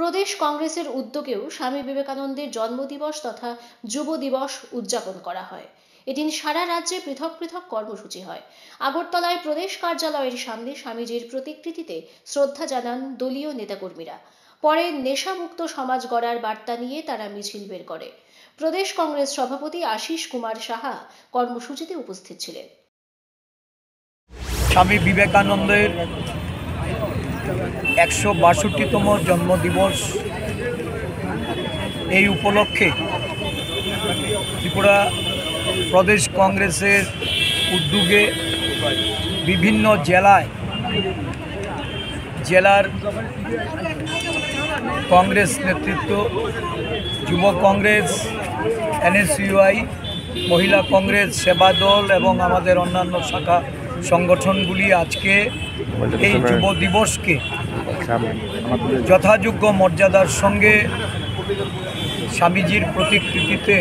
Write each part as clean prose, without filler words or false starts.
প্রদেশ কংগ্রেসের উদ্যোগেও স্বামী বিবেকানন্দের জন্মদিবস তথা যুব দিবস উদযাপন করা হয়। এদিন সারা রাজ্যে পৃথক পৃথক কর্মসূচি হয়। আগরতলায় প্রদেশ কার্যালয়ের সামনে স্বামীজির প্রতিকৃতিতে শ্রদ্ধা জানান দলীয় নেতাকর্মীরা। পরে নেশামুক্ত সমাজ গড়ার বার্তা নিয়ে তারা মিছিল বের করে। প্রদেশ কংগ্রেস সভাপতি আশিস কুমার সাহা কর্মসূচিতে উপস্থিত ছিলেন। স্বামী বিবেকানন্দের 162তম জন্মদিবস, এই উপলক্ষে ত্রিপুরা প্রদেশ কংগ্রেসের উদ্যোগে বিভিন্ন জেলার কংগ্রেস নেতৃত্ব, যুব কংগ্রেস, NSUI, মহিলা কংগ্রেস, সেবা দল এবং আমাদের অন্যান্য শাখা সংগঠনগুলি আজকে এই যুব দিবসকে যথাযোগ্য মর্যাদার সঙ্গে স্বামীজির প্রতিকৃতিতে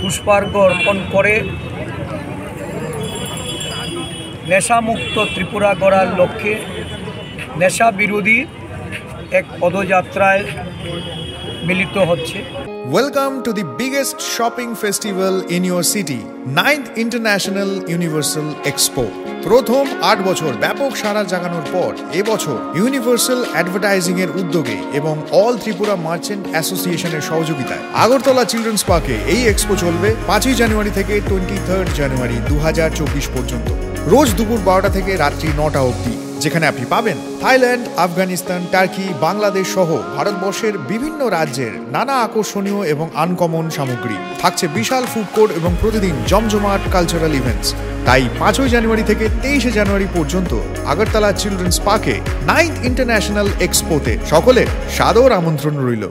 পুষ্পার্ঘ্য অর্পণ করে নেশামুক্ত ত্রিপুরা গড়ার লক্ষ্যে নেশা বিরোধী এক পদযাত্রায় মিলিত হচ্ছে। Welcome to the biggest shopping festival in your city, 9th International Universal Expo. প্রথম 8 বছর ব্যাপক সাড়া জাগানোর পর এবছর ইউনিভার্সাল অ্যাডভার্টাইজিং এর উদ্যোগে এবং অল ত্রিপুরা মার্চেন্ট অ্যাসোসিয়েশনের সহযোগিতায় আগরতলা চিলড্রেন্স পার্কে এই এক্সপো চলবে 5ই জানুয়ারি থেকে 23 জানুয়ারি 2024 পর্যন্ত, রোজ দুপুর 12টা থেকে রাত্রি 9টা অবধি, যেখানে আপনি পাবেন থাইল্যান্ড, আফগানিস্তান, টার্কি, বাংলাদেশ সহ ভারতবর্ষের বিভিন্ন রাজ্যের নানা আকর্ষণীয় এবং আনকমন সামগ্রী। থাকছে বিশাল ফুড কোর্ট এবং প্রতিদিন জমজমাট কালচারাল ইভেন্টস। তাই 5ই জানুয়ারি থেকে 23 জানুয়ারি পর্যন্ত আগরতলা চিলড্রেন্স পার্কে 9th ইন্টারন্যাশনাল এক্সপোতে সকলের সাদর আমন্ত্রণ রইল।